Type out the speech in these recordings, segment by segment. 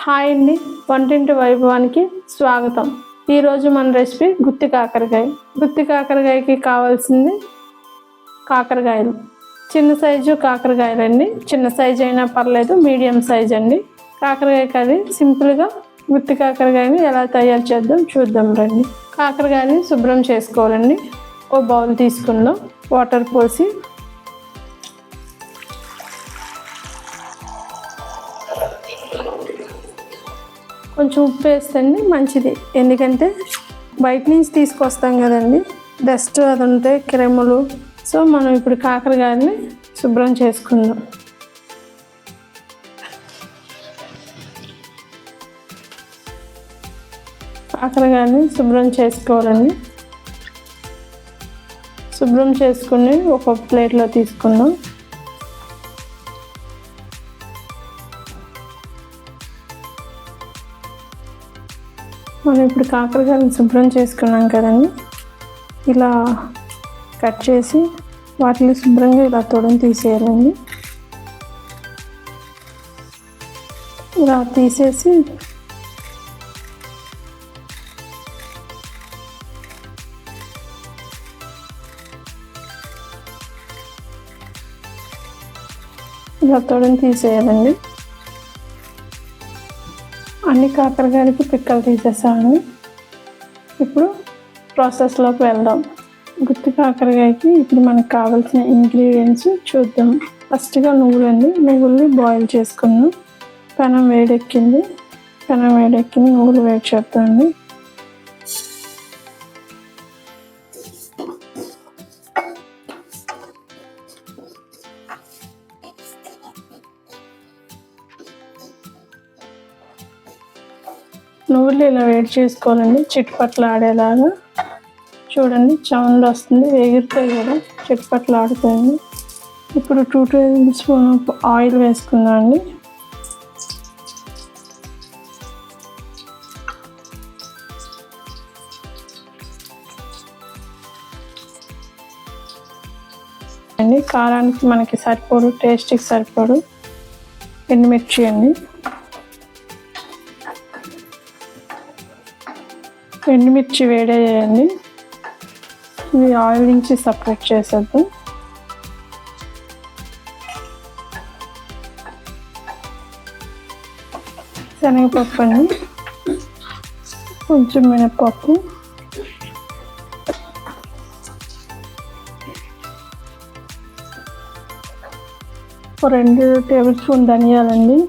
Hi అండి, వంటింటి వైభవానికి స్వాగతం. ఈరోజు మన రెసిపీ గుత్తి కాకరకాయ. గుత్తి కాకరకాయకి కావాల్సింది కాకరకాయలు, చిన్న సైజు కాకరకాయలు అండి. చిన్న సైజు అయినా పర్లేదు, మీడియం సైజ్ అండి. కాకరకాయ కర్రీ సింపుల్గా గుత్తి కాకరకాయని ఎలా తయారు చేద్దాం చూద్దాం రండి. కాకరకాయని శుభ్రం చేసుకోవాలండి. ఓ బౌల్ తీసుకుందాం. వాటర్ పోసి కొంచెం ఉప్పు వేస్తండి మంచిది, ఎందుకంటే బయట నుంచి తీసుకొస్తాం కదండి, డస్ట్ అది ఉంటే క్రిములు. సో మనం ఇప్పుడు కాకరకాయని శుభ్రం చేసుకుందాం. కాకరకాయని శుభ్రం చేసుకోవాలండి. శుభ్రం చేసుకుని ఒక ప్లేట్లో తీసుకుందాం. మనం ఇప్పుడు కాకరకాయలను శుభ్రం చేసుకున్నాం కదండి, ఇలా కట్ చేసి వాటిని శుభ్రంగా ఇలా తొడని తీసేయాలండి. ఇలా తీసేసి ఇలా తొడని తీసేయాలండి. అన్ని కాకరకాయలకి పిక్కలు తీసేసామండి. ఇప్పుడు ప్రాసెస్లోకి వెళ్దాం. గుత్తి కాకరకాయకి ఇప్పుడు మనకు కావాల్సిన ఇంగ్రీడియంట్స్ చూద్దాం. ఫస్ట్గా నువ్వులండి. నువ్వుల్ని బాయిల్ చేసుకుందాం. పెనం వేడెక్కింది, నువ్వులు వేడి చేద్దామండి. నువ్వులు ఇలా వేడి చేసుకోవాలండి, చిట్పట్లు ఆడేలాగా. చూడండి సౌండ్ వస్తుంది, ఎగురుతాయి కూడా, చిట్పట్లు ఆడుతాయండి. ఇప్పుడు 2 టేబుల్ స్పూన్ ఆయిల్ వేసుకుందాం అండి. అండి కారానికి మనకి సరిపోడు, టేస్ట్కి సరిపోడు ఎండుమిర్చి అండి. ఎండుమిర్చి వేడేయండి. ఇది ఆయిల్ నుంచి సపరేట్ చేసేద్దాం. శనగపప్పు అండి, కొంచెం మినపప్పు, ఒక 2 టేబుల్ స్పూన్ ధనియాలండి,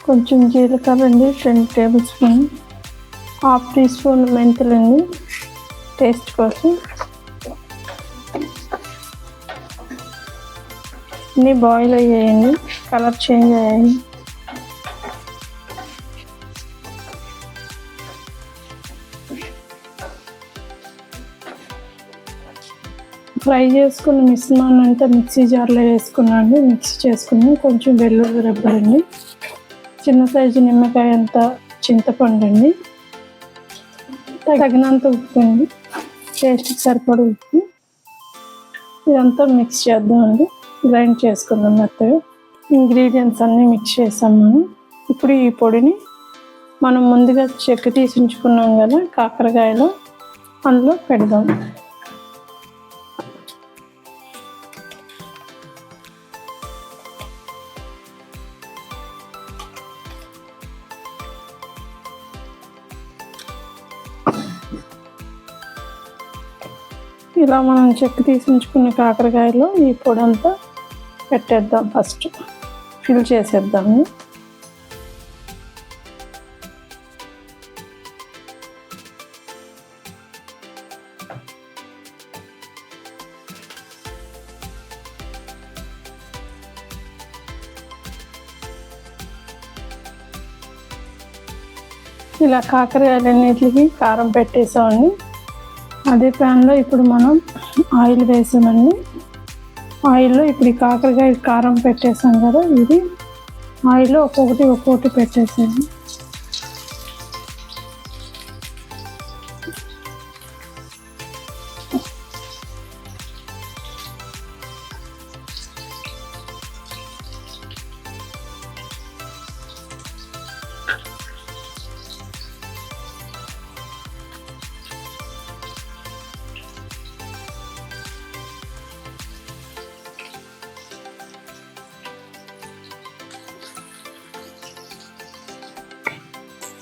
కొంచెం జీలకర్ర అండి 2 టేబుల్ స్పూన్, 1/2 టీ స్పూన్ మెంతులండి టేస్ట్ కోసం. అన్నీ బాయిల్ అయ్యాయండి, కలర్ చేంజ్ అయ్యాయి. ఫ్రై చేసుకున్న మిశ్రమాన్ని అంతా మిక్సీ జార్లో వేసుకున్నాను, మిక్స్ చేసుకుని కొంచెం వెల్లుల్లి రబ్బరండి, చిన్న సైజు నిమ్మకాయ అంత చింతపండు అండి, తగినంత ఉప్పు అండి, టేస్ట్కి సరిపడ ఉప్పు. ఇదంతా మిక్స్ చేద్దామండి, గ్రైండ్ చేసుకుందాం మెత్తగా. ఇంగ్రీడియంట్స్ అన్నీ మిక్స్ చేసాం మనం. ఇప్పుడు ఈ పొడిని మనం ముందుగా చెక్కు తీసి ఉంచుకున్నాం కదా కాకరకాయలో, అందులో పెడదాం. ఇలా మనం చెక్కు తీసి ఉంచుకున్న కాకరకాయలో ఈ పొడి అంతా పెట్టేద్దాం. ఫస్ట్ ఫిల్ చేసేద్దాము. ఇలా కాకరకాయలన్నిటికి కారం పెట్టేసామండి. అదే ప్యాన్లో ఇప్పుడు మనం ఆయిల్ వేసామండి. ఆయిల్లో ఇప్పుడు ఈ కాకరకాయ కారం పెట్టేసాం కదా, ఇది ఆయిల్లో ఒక్కొక్కటి పెట్టేసాము.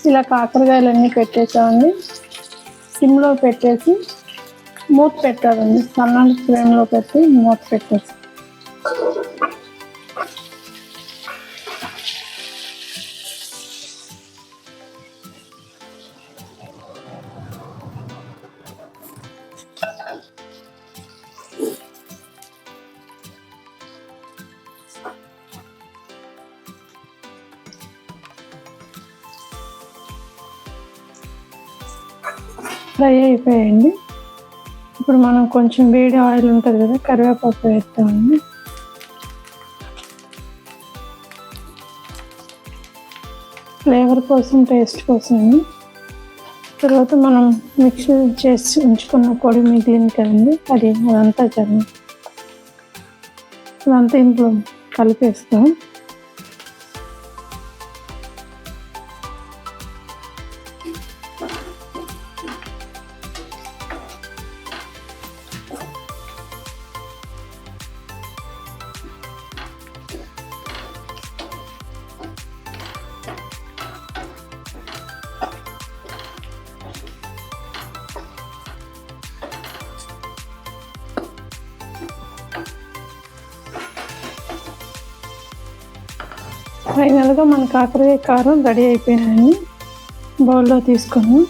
ఇలా కాకరకాయలన్నీ పెట్టేసామండి. సిమ్లో పెట్టేసి మూత పెట్టాలండి. సన్నటి ఫ్లేమ్లో పెట్టి మూత పెట్టేసి ఫ్రై అయిపోయాయండి. ఇప్పుడు మనం కొంచెం వేడి ఆయిల్ ఉంటుంది కదా, కరివేపాకు వేస్తామండి. ఫ్లేవర్ కోసం, టేస్ట్ కోసం. తర్వాత మనం మిక్సీ చేసి ఉంచుకున్న పొడి మిగిలింది కదండి, అదంతా అదంతా ఇంట్లో కలిపేస్తాం. ఫైనల్గా మన కాకరకాయ కారం రెడీ అయిపోయినాయని బౌల్లో తీసుకున్నాం.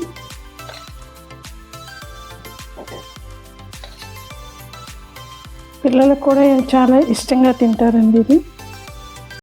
పిల్లలకు కూడా చాలా ఇష్టంగా తింటారండి ఇది.